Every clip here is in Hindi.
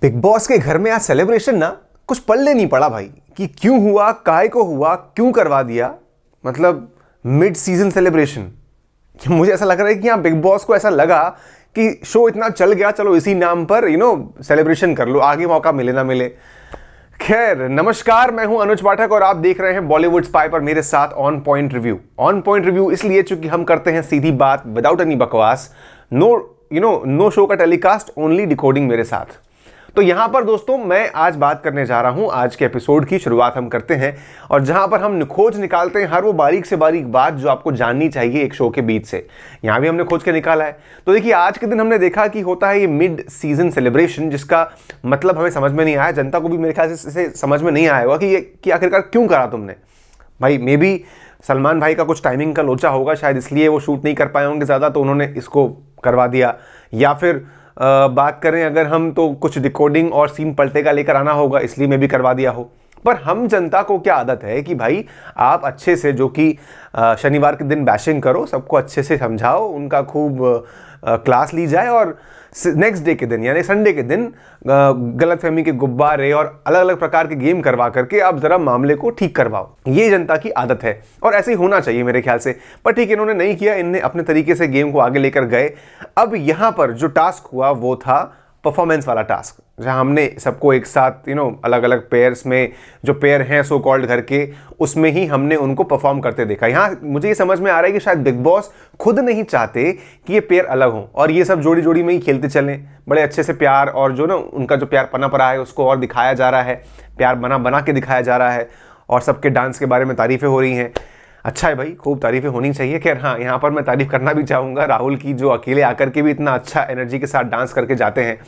बिग बॉस के घर में आज सेलिब्रेशन ना कुछ पल्ले नहीं पड़ा भाई कि क्यों हुआ, काहे को हुआ, क्यों करवा दिया। मतलब मिड सीजन सेलिब्रेशन। मुझे ऐसा लग रहा है कि यहाँ बिग बॉस को ऐसा लगा कि शो इतना चल गया, चलो इसी नाम पर सेलिब्रेशन कर लो, आगे मौका मिले ना मिले। खैर नमस्कार, मैं हूं अनुज पाठक और आप देख रहे हैं बॉलीवुड स्पाई पर मेरे साथ on point review. On point review इसलिए चूंकि हम करते हैं सीधी बात विदाउट एनी बकवास। नो शो का टेलीकास्ट, ओनली डिकोडिंग मेरे साथ। तो यहां पर दोस्तों मैं आज बात करने जा रहा हूं, आज के एपिसोड की शुरुआत हम करते हैं और जहां पर हम खोज निकालते हैं हर वो बारीक से बारीक बात जो आपको जाननी चाहिए एक शो के बीच से। यहां भी हमने खोज के निकाला है। तो देखिए आज के दिन हमने देखा कि होता है ये मिड सीजन सेलिब्रेशन, जिसका मतलब हमें समझ में नहीं आया, जनता को भी मेरे ख्याल से इसे समझ में नहीं आया होगा कि आखिरकार क्यों करा तुमने भाई। मे बी सलमान भाई का कुछ टाइमिंग का लोचा होगा, शायद इसलिए वो शूट नहीं कर पाए होंगे ज़्यादा, तो उन्होंने इसको करवा दिया। या फिर बात करें अगर हम, तो कुछ डिकोडिंग और सीन पलटे का लेकर आना होगा, इसलिए मैं भी करवा दिया हो। पर हम जनता को क्या आदत है कि भाई आप अच्छे से, जो कि शनिवार के दिन बैशिंग करो, सबको अच्छे से समझाओ, उनका खूब क्लास ली जाए और नेक्स्ट डे के दिन यानी संडे के दिन गलतफहमी के गुब्बारे और अलग अलग प्रकार के गेम करवा करके आप जरा मामले को ठीक करवाओ। ये जनता की आदत है और ऐसे ही होना चाहिए मेरे ख्याल से। पर ठीक, इन्होंने नहीं किया, इन्हें अपने तरीके से गेम को आगे लेकर गए। अब यहां पर जो टास्क हुआ वो था परफॉर्मेंस वाला टास्क, जहां हमने सबको एक साथ अलग अलग पेयर्स में, जो पेयर हैं सो कॉल्ड घर के, उसमें ही हमने उनको परफॉर्म करते देखा। यहाँ मुझे ये समझ में आ रहा है कि शायद बिग बॉस खुद नहीं चाहते कि ये पेयर अलग हों और ये सब जोड़ी जोड़ी में ही खेलते चलें। बड़े अच्छे से प्यार और जो उनका जो प्यार पनप रहा है उसको और दिखाया जा रहा है, प्यार बना के दिखाया जा रहा है और सबके डांस के बारे में तारीफें हो रही हैं। अच्छा है भाई, खूब तारीफें होनी चाहिए। खैर हाँ, यहाँ पर मैं तारीफ करना भी चाहूँगा राहुल की, जो अकेले आकर के भी इतना अच्छा एनर्जी के साथ डांस करके जाते हैं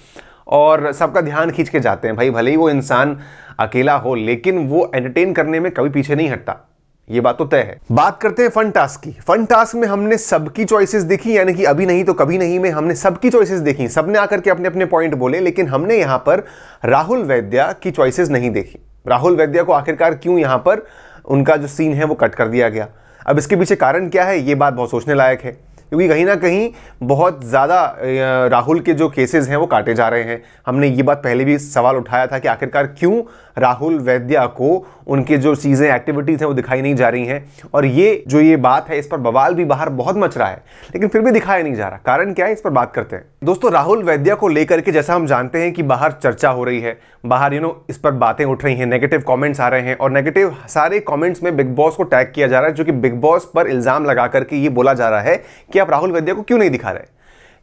और सबका ध्यान खींच के जाते हैं। भाई भले ही वो इंसान अकेला हो, लेकिन वो एंटरटेन करने में कभी पीछे नहीं हटता, ये बात तो तय है। बात करते हैं फन टास्क की। फन टास्क में हमने सबकी चॉइसेस देखी, यानी कि अभी नहीं तो कभी नहीं में हमने सबकी चॉइसेस देखी। सबने आकर के अपने अपने पॉइंट बोले, लेकिन हमने यहाँ पर राहुल वैद्या की चॉइसेस नहीं देखी। राहुल वैद्या को आखिरकार क्यों यहाँ पर उनका जो सीन है वो कट कर दिया गया। अब इसके पीछे कारण क्या है, ये बात बहुत सोचने लायक है, क्योंकि कहीं ना कहीं बहुत ज़्यादा राहुल के जो केसेस हैं वो काटे जा रहे हैं। हमने ये बात पहले भी सवाल उठाया था कि आखिरकार क्यों राहुल वैद्या को उनके जो चीज़ें, एक्टिविटीज़ हैं वो दिखाई नहीं जा रही हैं। और ये बात है, इस पर बवाल भी बाहर बहुत मच रहा है, लेकिन फिर भी दिखाया नहीं जा रहा। कारण क्या है, इस पर बात करते हैं दोस्तों। राहुल वैद्या को लेकर के जैसा हम जानते हैं कि बाहर चर्चा हो रही है, बाहर इस पर बातें उठ रही हैं, नेगेटिव कमेंट्स आ रहे हैं और नेगेटिव सारे कमेंट्स में बिग बॉस को टैग किया जा रहा है, जो कि बिग बॉस पर इल्जाम लगा करके ये बोला जा रहा है कि आप राहुल वैद्या को क्यों नहीं दिखा रहे।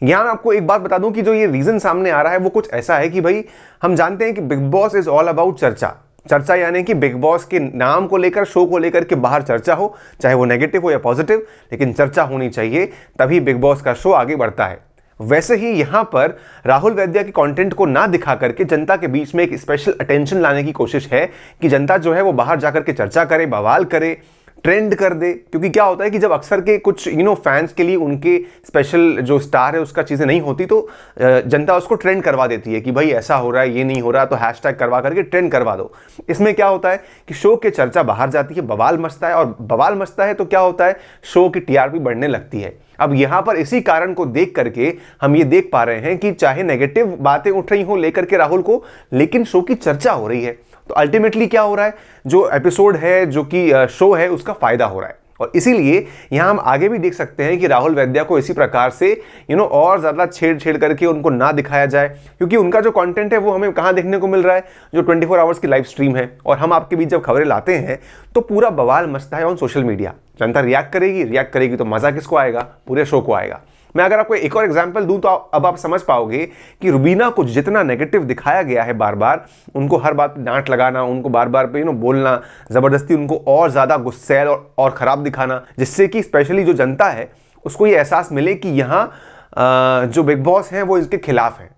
यहां मैं आपको एक बात बता दूं कि जो ये रीजन सामने आ रहा है वो कुछ ऐसा है कि भाई हम जानते हैं कि big boss is all about चर्चा यानी कि बिग बॉस के नाम को लेकर, शो को लेकर के बाहर चर्चा हो, चाहे वो नेगेटिव हो या पॉजिटिव, लेकिन चर्चा होनी चाहिए, तभी बिग बॉस का शो आगे बढ़ता है। वैसे ही यहां पर राहुल वैद्या के कंटेंट को ना दिखा करके जनता के बीच में एक स्पेशल अटेंशन लाने की कोशिश है कि जनता जो है वो बाहर जाकर के चर्चा करे, बवाल करे, ट्रेंड कर दे। क्योंकि क्या होता है कि जब अक्सर के कुछ फैंस के लिए उनके स्पेशल जो स्टार है उसका चीज़ें नहीं होती, तो जनता उसको ट्रेंड करवा देती है कि भाई ऐसा हो रहा है, ये नहीं हो रहा, तो हैशटैग करवा करके ट्रेंड करवा दो। इसमें क्या होता है कि शो की चर्चा बाहर जाती है, बवाल मचता है, और बवाल मचता है तो क्या होता है, शो की टीआरपी बढ़ने लगती है। अब यहां पर इसी कारण को देख करके हम ये देख पा रहे हैं कि चाहे नेगेटिव बातें उठ रही हो लेकर के राहुल को, लेकिन शो की चर्चा हो रही है। तो अल्टीमेटली क्या हो रहा है, जो एपिसोड है, जो कि शो है, उसका फायदा हो रहा है। और इसीलिए यहां हम आगे भी देख सकते हैं कि राहुल वैद्या को इसी प्रकार से और ज्यादा छेड़ करके उनको ना दिखाया जाए, क्योंकि उनका जो कंटेंट है वो हमें कहां देखने को मिल रहा है, जो 24 आवर्स की लाइव स्ट्रीम है। और हम आपके बीच जब खबरें लाते हैं तो पूरा बवाल मचता है on social media. Janata react करेगी तो मजा किसको आएगा, पूरे शो को आएगा। मैं अगर आपको एक और एग्जांपल दूं तो अब आप समझ पाओगे कि रुबीना को जितना नेगेटिव दिखाया गया है, बार बार उनको हर बात पे डांट लगाना, उनको बार बार पे बोलना, जबरदस्ती उनको और ज्यादा गुस्सैल और खराब दिखाना, जिससे कि स्पेशली जो जनता है उसको ये एहसास मिले कि यहाँ जो बिग बॉस है वो इसके खिलाफ है।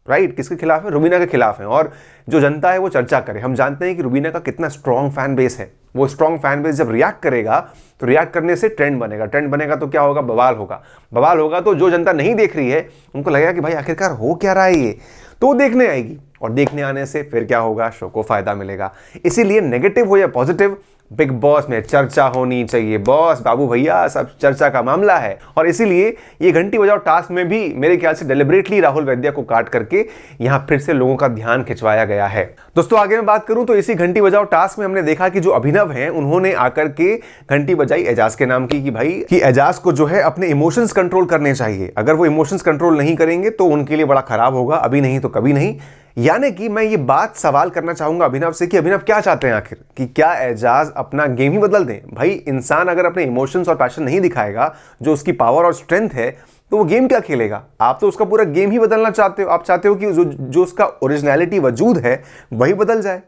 राइट, किसके खिलाफ है, रुबीना के खिलाफ है, और जो जनता है वो चर्चा करे। हम जानते हैं कि रुबीना का कितना स्ट्रॉन्ग फैन बेस है। वो स्ट्रॉन्ग फैन बेस जब रिएक्ट करेगा तो रिएक्ट करने से ट्रेंड बनेगा तो क्या होगा, बवाल होगा तो जो जनता नहीं देख रही है उनको लगेगा कि भाई आखिरकार हो क्या रहा है ये, तो वो देखने आएगी, और देखने आने से फिर क्या होगा, शो को फायदा मिलेगा। इसीलिए नेगेटिव हो या पॉजिटिव, बिग बॉस में चर्चा होनी चाहिए बॉस, बाबू भैया, सब चर्चा का मामला है। और इसीलिए ये घंटी बजाओ टास्क में भी मेरे ख्याल से डेलिबरेटली राहुल वैद्य को काट करके यहां फिर से लोगों का ध्यान खिंचवाया गया है। दोस्तों आगे मैं बात करूं तो इसी घंटी बजाओ टास्क में हमने देखा कि जो अभिनव हैं उन्होंने आकर के घंटी बजाई एजाज के नाम की, कि भाई कि एजाज को जो है अपने इमोशंस कंट्रोल करने चाहिए, अगर वो इमोशंस कंट्रोल नहीं करेंगे तो उनके लिए बड़ा खराब होगा, अभी नहीं तो कभी नहीं। यानी कि मैं ये बात सवाल करना चाहूंगा अभिनव से कि अभिनव क्या चाहते हैं आखिर, कि क्या एजाज अपना गेम ही बदल दें? भाई इंसान अगर अपने इमोशंस और पैशन नहीं दिखाएगा, जो उसकी पावर और स्ट्रेंथ है, तो वो गेम क्या खेलेगा? आप तो उसका पूरा गेम ही बदलना चाहते हो। आप चाहते हो कि जो उसका ओरिजिनलिटी वजूद है वही बदल जाए।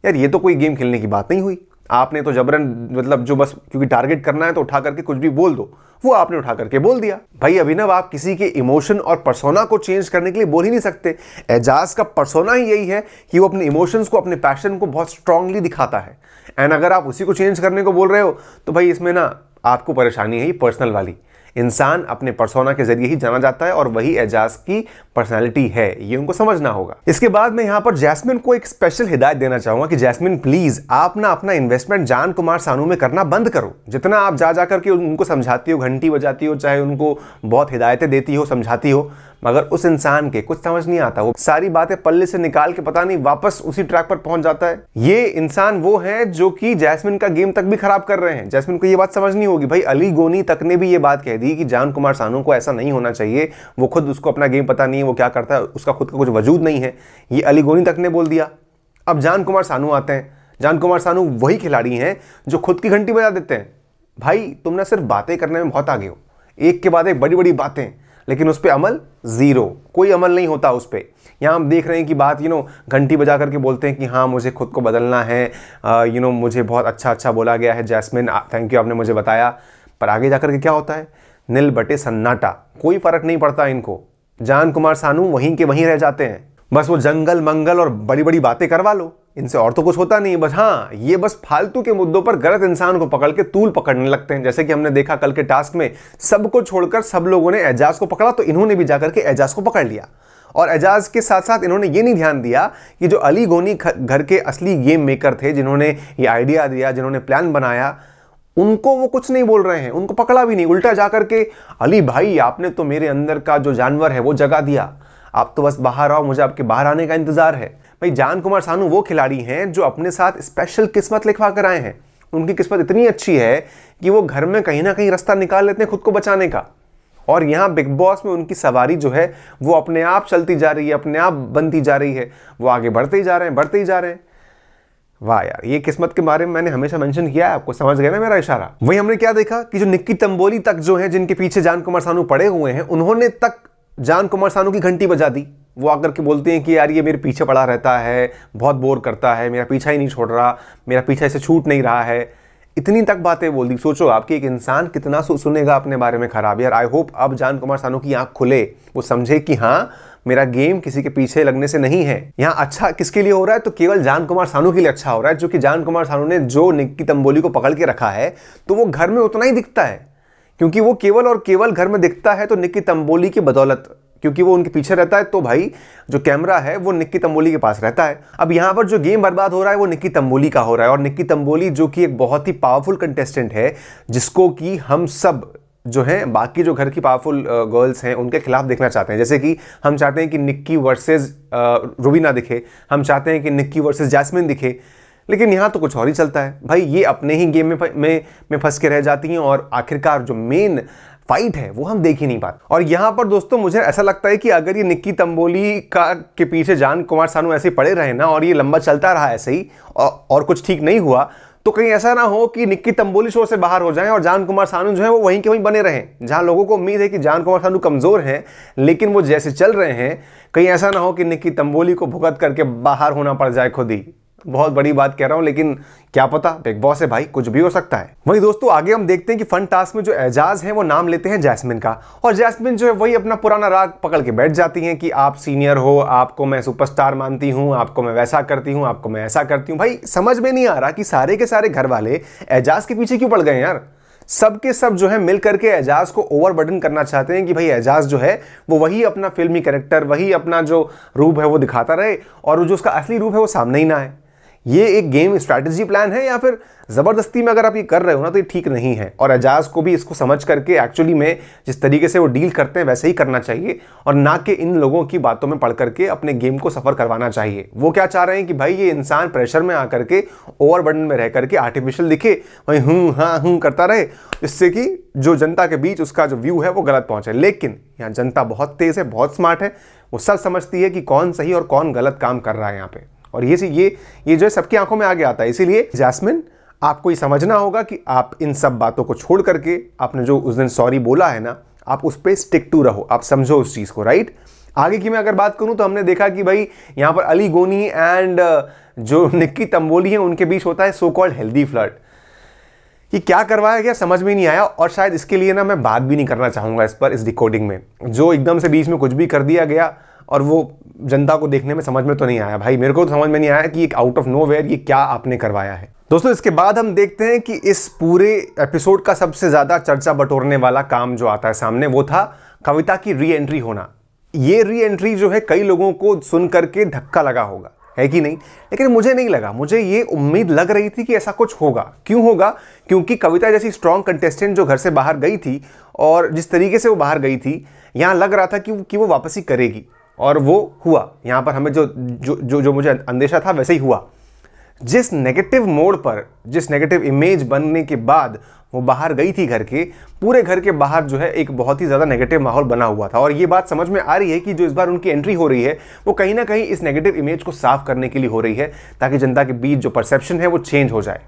यार ये तो कोई गेम खेलने की बात नहीं हुई। आपने तो जबरन, मतलब जो बस क्योंकि टारगेट करना है तो उठा करके कुछ भी बोल दो, वो आपने उठा करके बोल दिया। भाई अभिनव, आप किसी के इमोशन और पर्सोना को चेंज करने के लिए बोल ही नहीं सकते। एजाज का पर्सोना ही यही है कि वो अपने इमोशंस को, अपने पैशन को बहुत स्ट्रांगली दिखाता है। एंड अगर आप उसी को चेंज करने को बोल रहे हो तो भाई इसमें ना आपको परेशानी है, ये पर्सनल वाली। इंसान अपने पर्सोना के जरिए ही जाना जाता है और वही एजाज की पर्सनालिटी है, ये उनको समझना होगा। इसके बाद मैं यहां पर जैस्मिन को एक स्पेशल हिदायत देना चाहूंगा कि जैस्मिन प्लीज आप ना अपना इन्वेस्टमेंट जान कुमार सानू में करना बंद करो। जितना आप जा करके उनको समझाती हो, घंटी बजाती हो, चाहे उनको बहुत हिदायतें देती हो, समझाती हो, मगर उस इंसान के कुछ समझ नहीं आता। वो सारी बातें पल्ले से निकाल के पता नहीं वापस उसी ट्रैक पर पहुंच जाता है। ये इंसान वो है जो कि जैस्मिन का गेम तक भी खराब कर रहे हैं। जैस्मिन को ये बात समझनी होगी। भाई अली गोनी तक ने भी ये बात कह दी कि जान कुमार सानू को ऐसा नहीं होना चाहिए, वो खुद, उसको अपना गेम पता नहीं है, वो क्या करता है, उसका खुद का कुछ वजूद नहीं है। ये अली गोनी तक ने बोल दिया। अब जान कुमार सानू आते हैं। जान कुमार सानू वही खिलाड़ी हैं जो खुद की घंटी बजा देते हैं। भाई तुम ना सिर्फ बातें करने में बहुत आगे हो, एक के बाद एक बड़ी बड़ी बातें, लेकिन उस पर अमल जीरो, कोई अमल नहीं होता उस पर। यहाँ हम देख रहे हैं कि बात घंटी बजा करके बोलते हैं कि हाँ मुझे खुद को बदलना है, मुझे बहुत अच्छा बोला गया है जैस्मिन, थैंक यू आपने मुझे बताया। पर आगे जाकर के क्या होता है? नील बटे सन्नाटा, कोई फर्क नहीं पड़ता इनको। जान कुमार सानू वहीं के वहीं रह जाते हैं। बस वो जंगल मंगल और बड़ी बड़ी बातें करवा लो, इनसे और तो कुछ होता नहीं। बस हाँ, ये बस फालतू के मुद्दों पर गलत इंसान को पकड़ के तूल पकड़ने लगते हैं। जैसे कि हमने देखा कल के टास्क में, सबको छोड़कर सब लोगों ने एजाज को पकड़ा, तो इन्होंने भी जाकर के एजाज को पकड़ लिया। और एजाज के साथ साथ इन्होंने ये नहीं ध्यान दिया कि जो अली गोनी घर के असली गेम मेकर थे, जिन्होंने ये आइडिया दिया, जिन्होंने प्लान बनाया, उनको वो कुछ नहीं बोल रहे हैं, उनको पकड़ा भी नहीं। उल्टा जाकर के, अली भाई आपने तो मेरे अंदर का जो जानवर है वो जगा दिया, आप तो बस बाहर आओ, मुझे आपके बाहर आने का इंतजार है। भाई जान कुमार सानू वो खिलाड़ी हैं जो अपने साथ स्पेशल किस्मत लिखवा कर आए हैं। उनकी किस्मत इतनी अच्छी है कि वो घर में कहीं ना कहीं रास्ता निकाल लेते हैं खुद को बचाने का। और यहाँ बिग बॉस में उनकी सवारी जो है वो अपने आप चलती जा रही है, अपने आप बनती जा रही है, वो आगे बढ़ते ही जा रहे हैं, बढ़ते ही जा रहे हैं। वाह यार, ये किस्मत के बारे में मैंने हमेशा मेंशन किया है, आपको समझ गए ना मेरा इशारा। वहीं हमने क्या देखा कि जो निक्की तंबोली तक जो है, जिनके पीछे जान कुमार सानू पड़े हुए हैं, उन्होंने तक जान कुमार सानू की घंटी बजा दी। वो आकर के बोलते हैं कि यार ये मेरे पीछे पड़ा रहता है, बहुत बोर करता है, मेरा पीछा ही नहीं छोड़ रहा, मेरा पीछा इसे छूट नहीं रहा है। इतनी तक बातें बोल दी। सोचो आपकी एक इंसान कितना सुनेगा अपने बारे में खराब। यार आई होप अब जान कुमार सानू की आंख खुले, वो समझे कि हाँ मेरा गेम किसी के पीछे लगने से नहीं है। यहाँ अच्छा किसके लिए हो रहा है? तो केवल जान कुमार सानू के लिए अच्छा हो रहा है, जो कि जान कुमार सानू ने जो निक्की तंबोली को पकड़ के रखा है, तो वो घर में उतना ही दिखता है, क्योंकि वो केवल और केवल घर में दिखता है तो निक्की तंबोली की बदौलत, क्योंकि वो उनके पीछे रहता है। तो भाई जो कैमरा है वो निक्की तंबोली के पास रहता है। अब यहाँ पर जो गेम बर्बाद हो रहा है वो निक्की तंबोली का हो रहा है। और निक्की तंबोली जो कि एक बहुत ही पावरफुल कंटेस्टेंट है, जिसको कि हम सब जो है बाकी जो घर की पावरफुल गर्ल्स हैं उनके खिलाफ देखना चाहते हैं। जैसे कि हम चाहते हैं कि निक्की वर्सेस रुबीना दिखे, हम चाहते हैं कि निक्की वर्सेस जैस्मिन दिखे, लेकिन यहाँ तो कुछ और ही चलता है। भाई ये अपने ही गेम में फंस के रह जाती हैं और आखिरकार जो मेन फाइट है वो हम देख ही नहीं पाते। और यहाँ पर दोस्तों मुझे ऐसा लगता है कि अगर ये निक्की तंबोली के पीछे जान कुमार सानू ऐसे पड़े रहे ना, और ये लंबा चलता रहा ऐसे ही और कुछ ठीक नहीं हुआ, तो कहीं ऐसा ना हो कि निक्की तंबोली शो से बाहर हो जाएं और जान कुमार सानू जो है वो वहीं के वहीं बने रहें। जहां लोगों को उम्मीद है कि जान कुमार सानू कमजोर हैं, लेकिन वो जैसे चल रहे हैं, कहीं ऐसा ना हो कि निक्की तंबोली को भुगत करके बाहर होना पड़ जाए खुद ही। बहुत बड़ी बात कह रहा हूं, लेकिन क्या पता, बिग बॉस है भाई, कुछ भी हो सकता है। वही दोस्तों आगे हम देखते हैं कि फन टास्क में जो एजाज है वो नाम लेते हैं जैस्मिन का, और जैस्मिन जो है वही अपना पुराना राग पकड़ के बैठ जाती हैं कि आप सीनियर हो, आपको मैं सुपरस्टार मानती हूं, आपको मैं वैसा करती हूं, आपको मैं ऐसा करती हूं। भाई समझ में नहीं आ रहा कि सारे के सारे घर वाले एजाज के पीछे क्यों पड़ गए यार। सब के सब जो है मिल करके एजाज को ओवरबर्डन करना चाहते हैं कि भाई एजाज जो है वो वही अपना फिल्मी कैरेक्टर, वही अपना जो रूप है वो दिखाता रहे, और जो उसका असली रूप है वो सामने ही ना आए। ये एक गेम स्ट्रैटेजी प्लान है या फिर ज़बरदस्ती में अगर आप ये कर रहे हो ना तो ये ठीक नहीं है। और एजाज को भी इसको समझ करके एक्चुअली में जिस तरीके से वो डील करते हैं वैसे ही करना चाहिए, और ना कि इन लोगों की बातों में पढ़ करके अपने गेम को सफ़र करवाना चाहिए। वो क्या चाह रहे हैं कि भाई ये इंसान प्रेशर में आकर के ओवरबर्डन में रह करके आर्टिफिशियल दिखे, वही हाँ करता रहे, जिससे कि जो जनता के बीच उसका जो व्यू है वो गलत पहुंचे। लेकिन यहाँ जनता बहुत तेज है, बहुत स्मार्ट है, वो सब समझती है कि कौन सही और कौन गलत काम कर रहा है यहाँ पे, और ये जो है सबकी आंखों में आगे आता है। इसीलिए जैस्मिन, आपको ये समझना होगा कि आप इन सब बातों को छोड़ करके आपने जो उस दिन सॉरी बोला है ना, आप उस पर स्टिक टू रहो, आप समझो उस चीज़ को, राइट। आगे की मैं अगर बात करूं तो हमने देखा कि भाई यहाँ पर अली गोनी एंड जो निक्की तंबोली है उनके बीच होता है सो कॉल्ड हेल्दी फ्लर्ट। ये क्या करवाया गया समझ में नहीं आया, और शायद इसके लिए ना मैं बात भी नहीं करना चाहूँगा इस पर, इस डिकोडिंग में जो एकदम से बीच में कुछ भी कर दिया गया और वो जनता को देखने में समझ में तो नहीं आया। भाई मेरे को तो समझ में नहीं आया कि एक आउट ऑफ नोवेयर ये क्या आपने करवाया है। दोस्तों इसके बाद हम देखते हैं कि इस पूरे एपिसोड का सबसे ज़्यादा चर्चा बटोरने वाला काम जो आता है सामने, वो था कविता की री एंट्री होना। ये री एंट्री जो है कई लोगों को सुन करके धक्का लगा होगा, है कि नहीं, लेकिन मुझे नहीं लगा। मुझे ये उम्मीद लग रही थी कि ऐसा कुछ होगा। क्यों होगा? क्योंकि कविता जैसी स्ट्रॉन्ग कंटेस्टेंट जो घर से बाहर गई थी और जिस तरीके से वो बाहर गई थी, यहाँ लग रहा था कि वो वापसी करेगी, और वो हुआ। यहाँ पर हमें जो मुझे अंदेशा था वैसे ही हुआ। जिस नेगेटिव मोड पर, जिस नेगेटिव इमेज बनने के बाद वो बाहर गई थी घर के, पूरे घर के बाहर जो है एक बहुत ही ज़्यादा नेगेटिव माहौल बना हुआ था। और ये बात समझ में आ रही है कि जो इस बार उनकी एंट्री हो रही है वो कहीं ना कहीं इस नेगेटिव इमेज को साफ करने के लिए हो रही है, ताकि जनता के बीच जो परसेप्शन है वो चेंज हो जाए।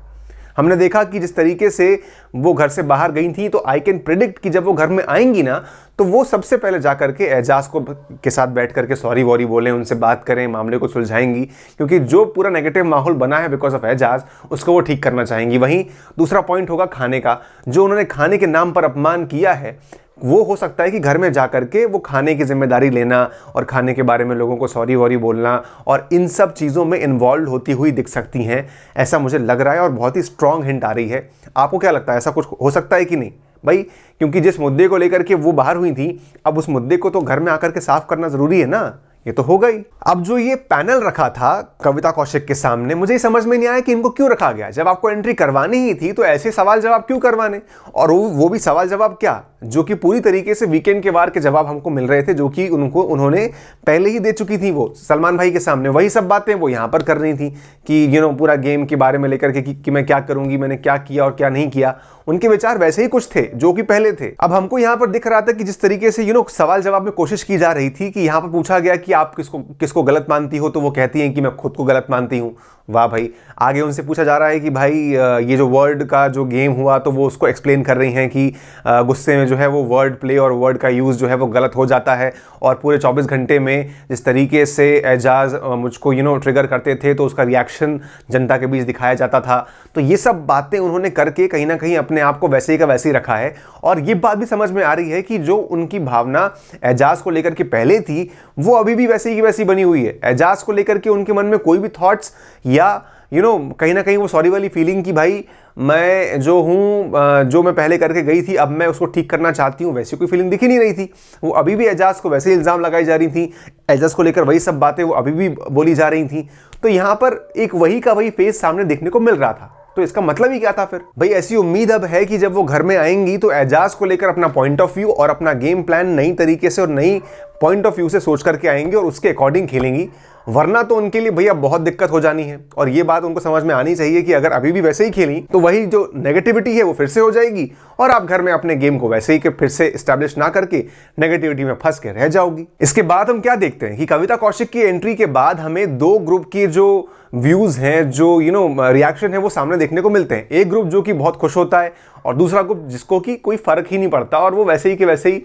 हमने देखा कि जिस तरीके से वो घर से बाहर गई थी, तो आई कैन प्रिडिक्ट कि जब वो घर में आएंगी ना, तो वो सबसे पहले जा करके एजाज के साथ बैठ करके सॉरी वॉरी बोलें, उनसे बात करें, मामले को सुलझाएंगी, क्योंकि जो पूरा नेगेटिव माहौल बना है बिकॉज ऑफ एजाज, उसको वो ठीक करना चाहेंगी। वहीं दूसरा पॉइंट होगा खाने का। जो उन्होंने खाने के नाम पर अपमान किया है, वो हो सकता है कि घर में जा करके वो खाने की जिम्मेदारी लेना और खाने के बारे में लोगों को सॉरी वॉरी बोलना और इन सब चीज़ों में इन्वॉल्व होती हुई दिख सकती हैं, ऐसा मुझे लग रहा है, और बहुत ही स्ट्रॉन्ग हिंट आ रही है। आपको क्या लगता है, ऐसा कुछ हो सकता है कि नहीं भाई? क्योंकि जिस मुद्दे को लेकर के वो बाहर हुई थी, अब उस मुद्दे को तो घर में आकर के साफ करना जरूरी है ना, ये तो हो गई। अब जो ये पैनल रखा था कविता कौशिक के सामने, मुझे समझ में नहीं आया कि इनको क्यों रखा गया। जब आपको एंट्री करवानी ही थी तो ऐसे सवाल जवाब क्यों करवाने, और वो भी सवाल जवाब क्या, जो कि पूरी तरीके से वीकेंड के वार के जवाब हमको मिल रहे थे, जो कि उन्होंने पहले ही दे चुकी थी वो सलमान भाई के सामने। वही सब बातें वो यहाँ पर कर रही थी कि पूरा गेम के बारे में लेकर के कि मैं क्या करूंगी, मैंने क्या किया और क्या नहीं किया। उनके विचार वैसे ही कुछ थे जो कि पहले थे। अब हमको यहाँ पर दिख रहा था कि जिस तरीके से सवाल जवाब में कोशिश की जा रही थी कि यहाँ पर पूछा गया कि आप किसको गलत मानती हो, तो वो कहती हैं कि मैं खुद को गलत मानती हूँ। वाह भाई। आगे उनसे पूछा जा रहा है कि भाई ये जो वर्ड का जो गेम हुआ, तो वो उसको एक्सप्लेन कर रही हैं कि गुस्से में जो है वो वर्ड प्ले और वर्ड का यूज़ जो है वो गलत हो जाता है, और पूरे 24 घंटे में जिस तरीके से एजाज मुझको ट्रिगर करते थे, तो उसका रिएक्शन जनता के बीच दिखाया जाता था। तो ये सब बातें उन्होंने करके कहीं ना कहीं अपने आप को वैसे ही का वैसे ही रखा है। और ये बात भी समझ में आ रही है कि जो उनकी भावना एजाज को लेकर के पहले थी, वो अभी भी वैसी की वैसी बनी हुई है। एजाज को लेकर के उनके मन में कोई भी थॉट्स या कहीं ना कहीं वो सॉरी वाली फीलिंग कि भाई मैं जो हूँ, जो मैं पहले करके गई थी, अब मैं उसको ठीक करना चाहती हूँ, वैसी कोई फीलिंग दिख ही नहीं रही थी। वो अभी भी एजाज को वैसे इल्ज़ाम लगाई जा रही थी, एजाज को लेकर वही सब बातें वो अभी भी बोली जा रही थी। तो यहाँ पर एक वही का वही फेस सामने देखने को मिल रहा था। तो इसका मतलब ही क्या था फिर? भाई ऐसी उम्मीद अब है कि जब वो घर में आएंगी तो एजाज को लेकर अपना पॉइंट ऑफ व्यू और अपना गेम प्लान नई तरीके से और नई पॉइंट ऑफ व्यू से सोच करके आएंगी और उसके अकॉर्डिंग खेलेंगी, वरना तो उनके लिए भैया बहुत दिक्कत हो जानी है। और ये बात उनको समझ में आनी चाहिए कि अगर अभी भी वैसे ही खेली तो वही जो नेगेटिविटी है वो फिर से हो जाएगी, और आप घर में अपने गेम को वैसे ही के फिर से एस्टैब्लिश ना करके नेगेटिविटी में फंस के रह जाओगी। इसके बाद हम क्या देखते हैं कि कविता कौशिक की एंट्री के बाद हमें दो ग्रुप की जो व्यूज हैं, जो रिएक्शन है, वो सामने देखने को मिलते हैं। एक ग्रुप जो कि बहुत खुश होता है, और दूसरा ग्रुप जिसको कि कोई फर्क ही नहीं पड़ता, और वो वैसे ही के वैसे ही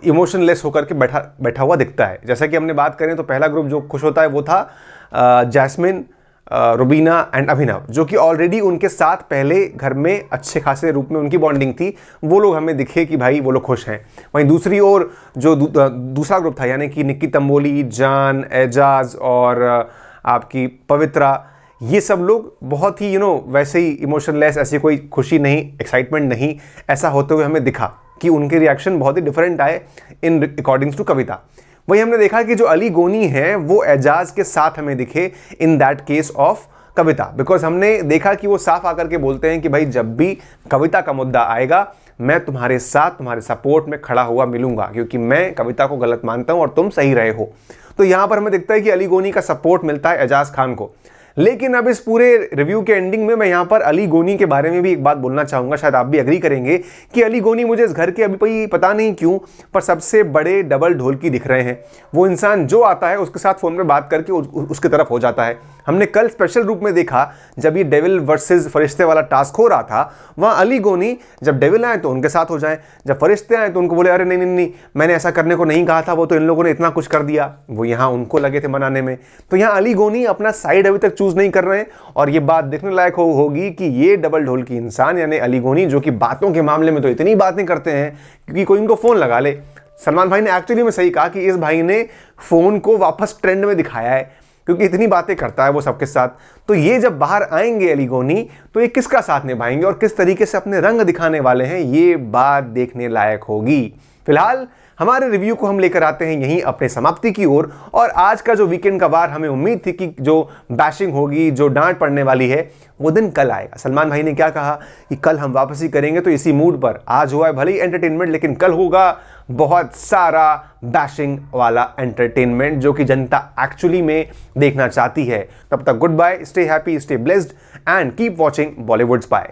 इमोशनलेस होकर के बैठा हुआ दिखता है। जैसा कि हमने बात करें तो पहला ग्रुप जो खुश होता है वो था जैस्मिन, रुबीना एंड अभिनव, जो कि ऑलरेडी उनके साथ पहले घर में अच्छे खासे रूप में उनकी बॉन्डिंग थी। वो लोग हमें दिखे कि भाई वो लोग खुश हैं। वहीं दूसरी ओर जो दूसरा ग्रुप था, यानी कि निक्की तंबोली, जान, एजाज और आपकी पवित्रा, ये सब लोग बहुत ही वैसे ही इमोशनलेस, ऐसी कोई खुशी नहीं, एक्साइटमेंट नहीं, ऐसा होते हुए हमें दिखा कि उनके रिएक्शन बहुत ही डिफरेंट आए इन अकॉर्डिंग्स टू कविता। वही हमने देखा कि जो अली गोनी है वो एजाज के साथ हमें दिखे in that case of Kavita, because हमने देखा कि वो साफ आकर के बोलते हैं कि भाई जब भी कविता का मुद्दा आएगा मैं तुम्हारे साथ, तुम्हारे सपोर्ट में खड़ा हुआ मिलूंगा, क्योंकि मैं कविता को गलत मानता हूं और तुम सही रहे हो। तो यहां पर हमें दिखता है कि अली गोनी का सपोर्ट मिलता है एजाज खान को। लेकिन अब इस पूरे रिव्यू के एंडिंग में मैं यहां पर अली गोनी के बारे में भी एक बात बोलना चाहूंगा, शायद आप भी एग्री करेंगे कि अली गोनी मुझे इस घर के अभी पता नहीं क्यों पर सबसे बड़े डबल ढोलकी दिख रहे हैं। वो इंसान जो आता है उसके साथ फोन पे बात करके उसकी तरफ हो जाता है। हमने कल स्पेशल रूप में देखा जब ये डेविल वर्सेस फरिश्ते वाला टास्क हो रहा था, वहां अली गोनी जब डेविल आए तो उनके साथ हो जाए, जब फरिश्ते आए तो उनको बोले अरे नहीं नहीं नहीं मैंने ऐसा करने को नहीं कहा था, वो तो इन लोगों ने इतना कुछ कर दिया, वो यहां उनको लगे थे मनाने में। तो यहां अली गोनी अपना साइड अभी तक चूज नहीं कर रहे हैं और ये बात देखने लायक होगी कि ये डबल ढोल की इंसान यानी अली गोनी, जो कि बातों के मामले में तो इतनी बातें करते हैं क्योंकि कोई इनको फोन लगा ले। सलमान भाई ने एक्चुअली में सही कहा कि इस भाई ने फोन को वापस ट्रेंड में दिखाया है क्योंकि इतनी बातें करता है वो सबके साथ। तो ये जब बाहर आएंगे अली गोनी तो ये किसका साथ निभाएंगे और किस तरीके से अपने रंग दिखाने वाले हैं, ये बात देखने लायक होगी। फिलहाल हमारे रिव्यू को हम लेकर आते हैं यहीं अपने समाप्ति की ओर। और आज का जो वीकेंड का वार, हमें उम्मीद थी कि जो बैशिंग होगी, जो डांट पड़ने वाली है, वो दिन कल आएगा। सलमान भाई ने क्या कहा कि कल हम वापसी करेंगे, तो इसी मूड पर आज हुआ है भले ही एंटरटेनमेंट, लेकिन कल होगा बहुत सारा बैशिंग वाला एंटरटेनमेंट जो कि जनता एक्चुअली में देखना चाहती है। तब तक good bye, stay happy, stay blessed and keep watching Bollywood spy.